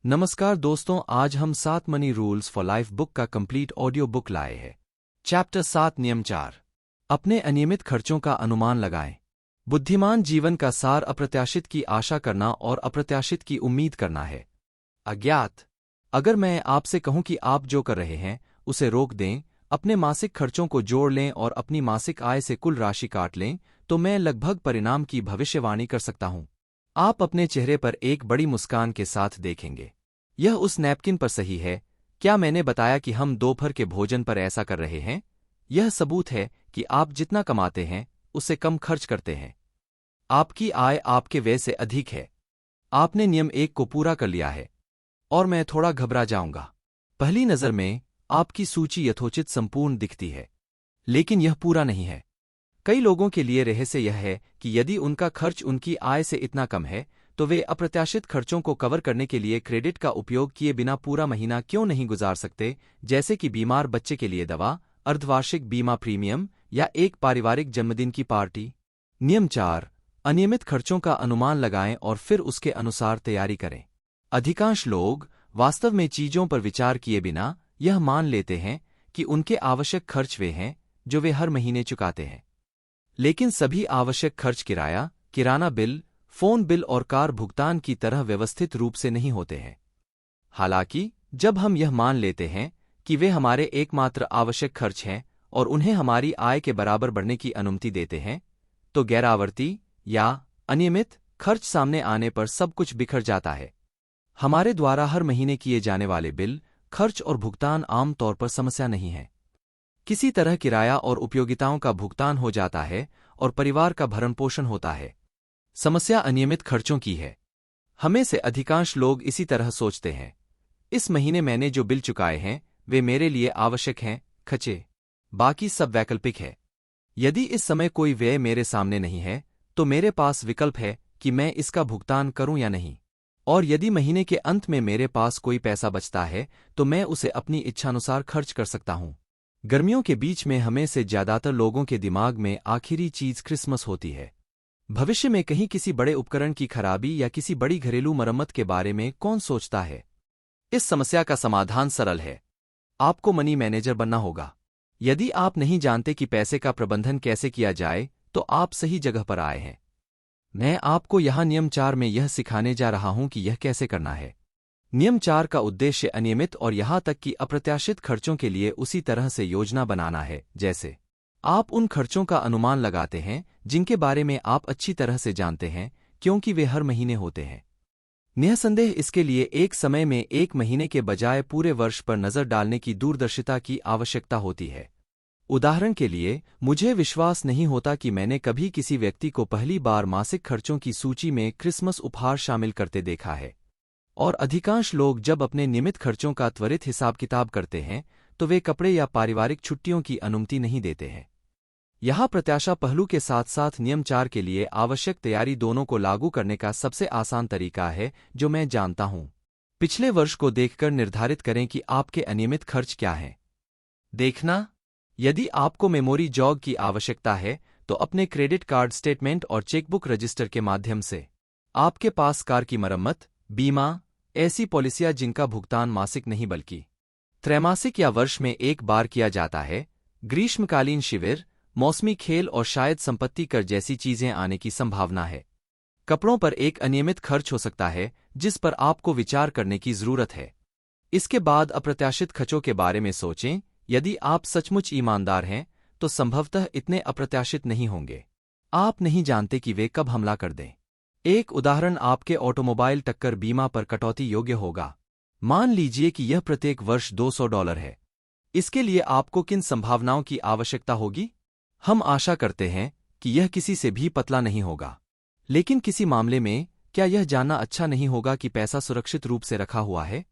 नमस्कार दोस्तों, आज हम 7 money rules for life book का कंप्लीट ऑडियो बुक लाए हैं। चैप्टर 7 नियम 4 अपने अनियमित खर्चों का अनुमान लगाएं। बुद्धिमान जीवन का सार अप्रत्याशित की आशा करना और अप्रत्याशित की उम्मीद करना है। अज्ञात अगर मैं आपसे कहूं कि आप जो कर रहे हैं उसे रोक दें, अपने मासिक खर्चों को जोड़ लें और अपनी मासिक आय से कुल राशि काट लें, तो मैं लगभग परिणाम की भविष्यवाणी कर सकता हूं। आप अपने चेहरे पर एक बड़ी मुस्कान के साथ देखेंगे। यह उस नैपकिन पर सही है। क्या मैंने बताया कि हम दोपहर के भोजन पर ऐसा कर रहे हैं? यह सबूत है कि आप जितना कमाते हैं उससे कम खर्च करते हैं। आपकी आय आपके व्यय से अधिक है। आपने नियम 1 को पूरा कर लिया है और मैं थोड़ा घबरा जाऊंगा। पहली नज़र में आपकी सूची यथोचित संपूर्ण दिखती है, लेकिन यह पूरा नहीं है। कई लोगों के लिए रहस्य यह है कि यदि उनका खर्च उनकी आय से इतना कम है तो वे अप्रत्याशित खर्चों को कवर करने के लिए क्रेडिट का उपयोग किए बिना पूरा महीना क्यों नहीं गुजार सकते, जैसे कि बीमार बच्चे के लिए दवा, अर्धवार्षिक बीमा प्रीमियम या एक पारिवारिक जन्मदिन की पार्टी। नियम 4 अनियमित खर्चों का अनुमान लगाएं और फिर उसके अनुसार तैयारी करें। अधिकांश लोग वास्तव में चीजों पर विचार किए बिना यह मान लेते हैं कि उनके आवश्यक खर्च वे हैं जो वे हर महीने चुकाते हैं। लेकिन सभी आवश्यक खर्च किराया, किराना बिल, फोन बिल और कार भुगतान की तरह व्यवस्थित रूप से नहीं होते हैं। हालांकि जब हम यह मान लेते हैं कि वे हमारे एकमात्र आवश्यक खर्च हैं और उन्हें हमारी आय के बराबर बढ़ने की अनुमति देते हैं, तो गैरावर्ती या अनियमित खर्च सामने आने पर सब कुछ बिखर जाता है। हमारे द्वारा हर महीने किए जाने वाले बिल, खर्च और भुगतान आम तौर पर समस्या नहीं है। किसी तरह किराया और उपयोगिताओं का भुगतान हो जाता है और परिवार का भरण पोषण होता है। समस्या अनियमित खर्चों की है। हमें से अधिकांश लोग इसी तरह सोचते हैं, इस महीने मैंने जो बिल चुकाए हैं वे मेरे लिए आवश्यक हैं, खर्चे बाकी सब वैकल्पिक है। यदि इस समय कोई व्यय मेरे सामने नहीं है तो मेरे पास विकल्प है कि मैं इसका भुगतान करूं या नहीं। और यदि महीने के अंत में मेरे पास कोई पैसा बचता है तो मैं उसे अपनी इच्छानुसार खर्च कर सकता हूं। गर्मियों के बीच में हमें से ज्यादातर लोगों के दिमाग में आखिरी चीज क्रिसमस होती है। भविष्य में कहीं किसी बड़े उपकरण की खराबी या किसी बड़ी घरेलू मरम्मत के बारे में कौन सोचता है? इस समस्या का समाधान सरल है। आपको मनी मैनेजर बनना होगा। यदि आप नहीं जानते कि पैसे का प्रबंधन कैसे किया जाए तो आप सही जगह पर आए हैं। मैं आपको यहां नियम 4 में यह सिखाने जा रहा हूं कि यह कैसे करना है। नियम 4 का उद्देश्य अनियमित और यहां तक कि अप्रत्याशित खर्चों के लिए उसी तरह से योजना बनाना है जैसे आप उन खर्चों का अनुमान लगाते हैं जिनके बारे में आप अच्छी तरह से जानते हैं क्योंकि वे हर महीने होते हैं। निःसंदेह इसके लिए एक समय में एक महीने के बजाय पूरे वर्ष पर नजर डालने की दूरदर्शिता की आवश्यकता होती है। उदाहरण के लिए, मुझे विश्वास नहीं होता कि मैंने कभी किसी व्यक्ति को पहली बार मासिक खर्चों की सूची में क्रिसमस उपहार शामिल करते देखा है। और अधिकांश लोग जब अपने नियमित खर्चों का त्वरित हिसाब किताब करते हैं तो वे कपड़े या पारिवारिक छुट्टियों की अनुमति नहीं देते हैं। यहाँ प्रत्याशा पहलू के साथ साथ नियम 4 के लिए आवश्यक तैयारी दोनों को लागू करने का सबसे आसान तरीका है जो मैं जानता हूँ। पिछले वर्ष को देखकर निर्धारित करें कि आपके अनियमित खर्च क्या हैं। देखना, यदि आपको मेमोरी जॉग की आवश्यकता है तो अपने क्रेडिट कार्ड स्टेटमेंट और चेकबुक रजिस्टर के माध्यम से आपके पास कार की मरम्मत, बीमा, ऐसी पॉलिसियां जिनका भुगतान मासिक नहीं बल्कि त्रैमासिक या वर्ष में एक बार किया जाता है, ग्रीष्मकालीन शिविर, मौसमी खेल और शायद संपत्ति कर जैसी चीजें आने की संभावना है। कपड़ों पर एक अनियमित खर्च हो सकता है जिस पर आपको विचार करने की जरूरत है। इसके बाद अप्रत्याशित खर्चों के बारे में सोचें। यदि आप सचमुच ईमानदार हैं तो संभवतः इतने अप्रत्याशित नहीं होंगे। आप नहीं जानते कि वे कब हमला कर दें। एक उदाहरण आपके ऑटोमोबाइल टक्कर बीमा पर कटौती योग्य होगा। मान लीजिए कि यह प्रत्येक वर्ष $200 है। इसके लिए आपको किन संभावनाओं की आवश्यकता होगी? हम आशा करते हैं कि यह किसी से भी पतला नहीं होगा, लेकिन किसी मामले में क्या यह जानना अच्छा नहीं होगा कि पैसा सुरक्षित रूप से रखा हुआ है?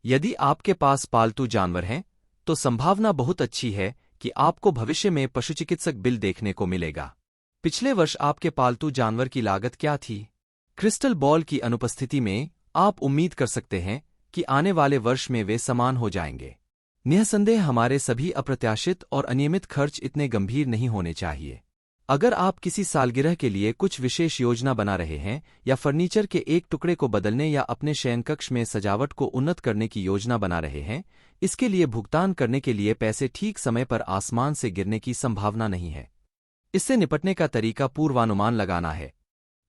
यदि आपके पास पालतू जानवर हैं तो संभावना बहुत अच्छी है कि आपको भविष्य में पशुचिकित्सक बिल देखने को मिलेगा। पिछले वर्ष आपके पालतू जानवर की लागत क्या थी? क्रिस्टल बॉल की अनुपस्थिति में आप उम्मीद कर सकते हैं कि आने वाले वर्ष में वे समान हो जाएंगे। निःसंदेह हमारे सभी अप्रत्याशित और अनियमित खर्च इतने गंभीर नहीं होने चाहिए। अगर आप किसी सालगिरह के लिए कुछ विशेष योजना बना रहे हैं या फर्नीचर के एक टुकड़े को बदलने या अपने शयनकक्ष में सजावट को उन्नत करने की योजना बना रहे हैं, इसके लिए भुगतान करने के लिए पैसे ठीक समय पर आसमान से गिरने की संभावना नहीं है। इससे निपटने का तरीका पूर्वानुमान लगाना है।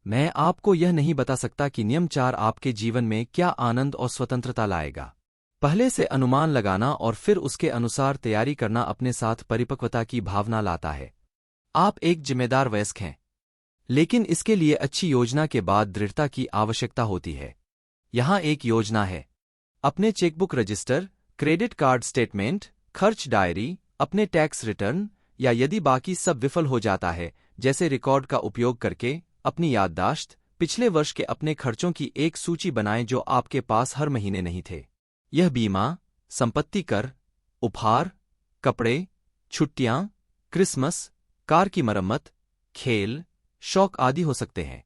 मैं आपको यह नहीं बता सकता कि नियम 4 आपके जीवन में क्या आनंद और स्वतंत्रता लाएगा। पहले से अनुमान लगाना और फिर उसके अनुसार तैयारी करना अपने साथ परिपक्वता की भावना लाता है। आप एक जिम्मेदार वयस्क हैं, लेकिन इसके लिए अच्छी योजना के बाद दृढ़ता की आवश्यकता होती है। यहाँ एक योजना है। अपने chequebook register, credit card statement, खर्च डायरी, अपने टैक्स रिटर्न या यदि बाकी सब विफल हो जाता है, जैसे रिकॉर्ड का उपयोग करके अपनी याददाश्त, पिछले वर्ष के अपने खर्चों की एक सूची बनाएं जो आपके पास हर महीने नहीं थे। यह बीमा, संपत्ति कर, उपहार, कपड़े, छुट्टियां, क्रिसमस, कार की मरम्मत, खेल, शौक आदि हो सकते हैं।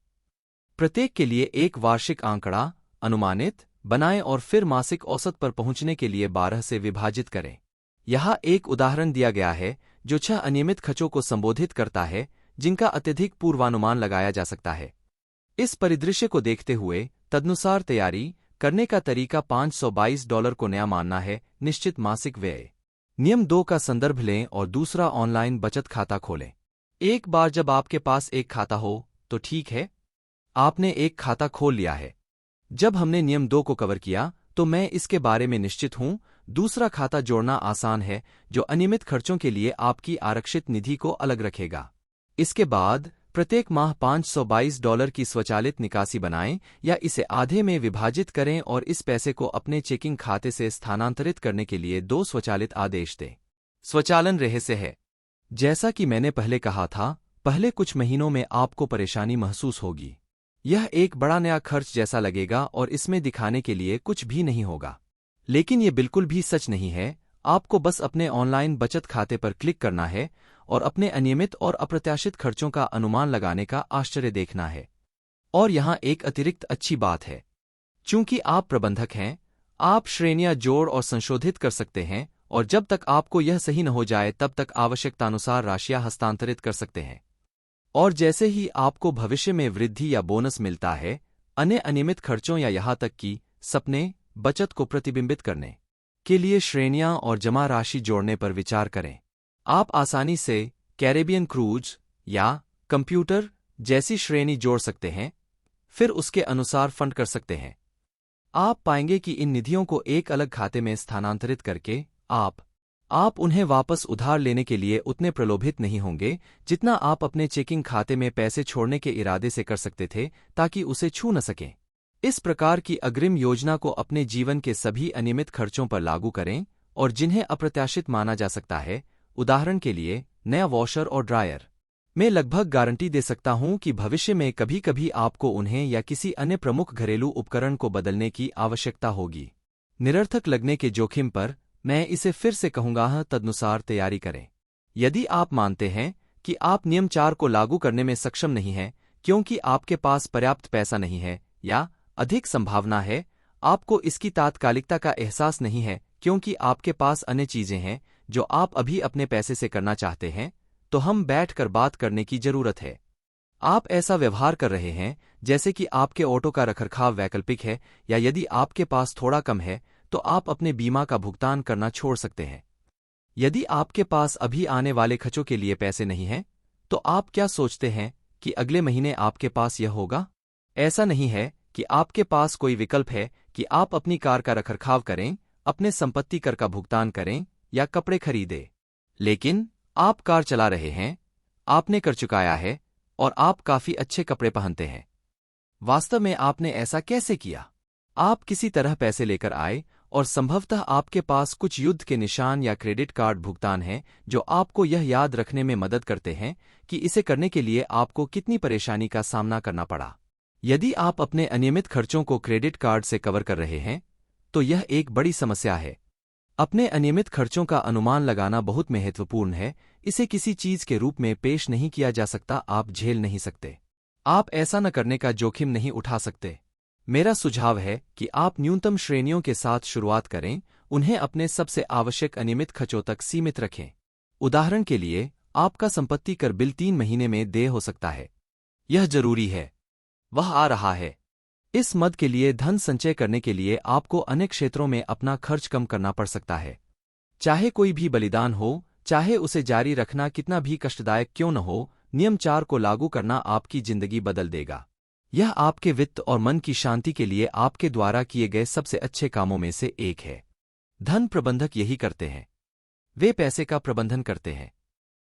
प्रत्येक के लिए एक वार्षिक आंकड़ा अनुमानित बनाएं और फिर मासिक औसत पर पहुंचने के लिए 12 से विभाजित करें। यहाँ एक उदाहरण दिया गया है जो 6 अनियमित खर्चों को संबोधित करता है जिनका अत्यधिक पूर्वानुमान लगाया जा सकता है। इस परिदृश्य को देखते हुए तदनुसार तैयारी करने का तरीका $522 को नया मानना है। निश्चित मासिक व्यय। नियम 2 का संदर्भ लें और दूसरा ऑनलाइन बचत खाता खोलें। एक बार जब आपके पास एक खाता हो तो ठीक है, आपने एक खाता खोल लिया है। जब हमने नियम 2 को कवर किया तो मैं इसके बारे में निश्चित हूं, दूसरा खाता जोड़ना आसान है जो अनियमित खर्चों के लिए आपकी आरक्षित निधि को अलग रखेगा। इसके बाद प्रत्येक माह $522 की स्वचालित निकासी बनाएं या इसे आधे में विभाजित करें और इस पैसे को अपने चेकिंग खाते से स्थानांतरित करने के लिए 2 स्वचालित आदेश दें। स्वचालन रहस्य है। जैसा कि मैंने पहले कहा था, पहले कुछ महीनों में आपको परेशानी महसूस होगी। यह एक बड़ा नया खर्च जैसा लगेगा और इसमें दिखाने के लिए कुछ भी नहीं होगा। लेकिन ये बिल्कुल भी सच नहीं है। आपको बस अपने ऑनलाइन बचत खाते पर क्लिक करना है और अपने अनियमित और अप्रत्याशित खर्चों का अनुमान लगाने का आश्चर्य देखना है। और यहाँ एक अतिरिक्त अच्छी बात है। चूंकि आप प्रबंधक हैं, आप श्रेणियां जोड़ और संशोधित कर सकते हैं और जब तक आपको यह सही न हो जाए तब तक आवश्यकतानुसार राशियां हस्तांतरित कर सकते हैं। और जैसे ही आपको भविष्य में वृद्धि या बोनस मिलता है, अन्य अनियमित खर्चों या यहाँ तक कि सपने, बचत को प्रतिबिंबित करने के लिए श्रेणियां और जमा राशि जोड़ने पर विचार करें। आप आसानी से कैरेबियन क्रूज या कंप्यूटर जैसी श्रेणी जोड़ सकते हैं, फिर उसके अनुसार फंड कर सकते हैं। आप पाएंगे कि इन निधियों को एक अलग खाते में स्थानांतरित करके आप उन्हें वापस उधार लेने के लिए उतने प्रलोभित नहीं होंगे जितना आप अपने चेकिंग खाते में पैसे छोड़ने के इरादे से कर सकते थे ताकि उसे छू न सकें। इस प्रकार की अग्रिम योजना को अपने जीवन के सभी अनियमित खर्चों पर लागू करें और जिन्हें अप्रत्याशित माना जा सकता है। उदाहरण के लिए, नया वॉशर और ड्रायर। मैं लगभग गारंटी दे सकता हूं कि भविष्य में कभी कभी आपको उन्हें या किसी अन्य प्रमुख घरेलू उपकरण को बदलने की आवश्यकता होगी। निरर्थक लगने के जोखिम पर मैं इसे फिर से कहूंगा, तदनुसार तैयारी करें। यदि आप मानते हैं कि आप नियम 4 को लागू करने में सक्षम नहीं हैं क्योंकि आपके पास पर्याप्त पैसा नहीं है या अधिक संभावना है आपको इसकी तात्कालिकता का एहसास नहीं है क्योंकि आपके पास अन्य चीजें हैं जो आप अभी अपने पैसे से करना चाहते हैं, तो हम बैठकर बात करने की जरूरत है। आप ऐसा व्यवहार कर रहे हैं जैसे कि आपके ऑटो का रखरखाव वैकल्पिक है, या यदि आपके पास थोड़ा कम है तो आप अपने बीमा का भुगतान करना छोड़ सकते हैं। यदि आपके पास अभी आने वाले खर्चों के लिए पैसे नहीं हैं, तो आप क्या सोचते हैं कि अगले महीने आपके पास यह होगा? ऐसा नहीं है कि आपके पास कोई विकल्प है कि आप अपनी कार का रखरखाव करें, अपने संपत्ति कर का भुगतान करें या कपड़े खरीदें। लेकिन आप कार चला रहे हैं, आपने कर चुकाया है और आप काफी अच्छे कपड़े पहनते हैं। वास्तव में आपने ऐसा कैसे किया? आप किसी तरह पैसे लेकर आए और संभवतः आपके पास कुछ युद्ध के निशान या क्रेडिट कार्ड भुगतान हैं जो आपको यह याद रखने में मदद करते हैं कि इसे करने के लिए आपको कितनी परेशानी का सामना करना पड़ा। यदि आप अपने अनियमित खर्चों को क्रेडिट कार्ड से कवर कर रहे हैं, तो यह एक बड़ी समस्या है। अपने अनियमित खर्चों का अनुमान लगाना बहुत महत्वपूर्ण है। इसे किसी चीज के रूप में पेश नहीं किया जा सकता। आप झेल नहीं सकते। आप ऐसा न करने का जोखिम नहीं उठा सकते। मेरा सुझाव है कि आप न्यूनतम श्रेणियों के साथ शुरुआत करें, उन्हें अपने सबसे आवश्यक अनियमित खर्चों तक सीमित रखें। उदाहरण के लिए, आपका संपत्ति कर बिल 3 महीने में देय हो सकता है। यह जरूरी है। वह आ रहा है। इस मद के लिए धन संचय करने के लिए आपको अनेक क्षेत्रों में अपना खर्च कम करना पड़ सकता है। चाहे कोई भी बलिदान हो, चाहे उसे जारी रखना कितना भी कष्टदायक क्यों न हो, नियम 4 को लागू करना आपकी जिंदगी बदल देगा। यह आपके वित्त और मन की शांति के लिए आपके द्वारा किए गए सबसे अच्छे कामों में से एक है। धन प्रबंधक यही करते हैं। वे पैसे का प्रबंधन करते हैं।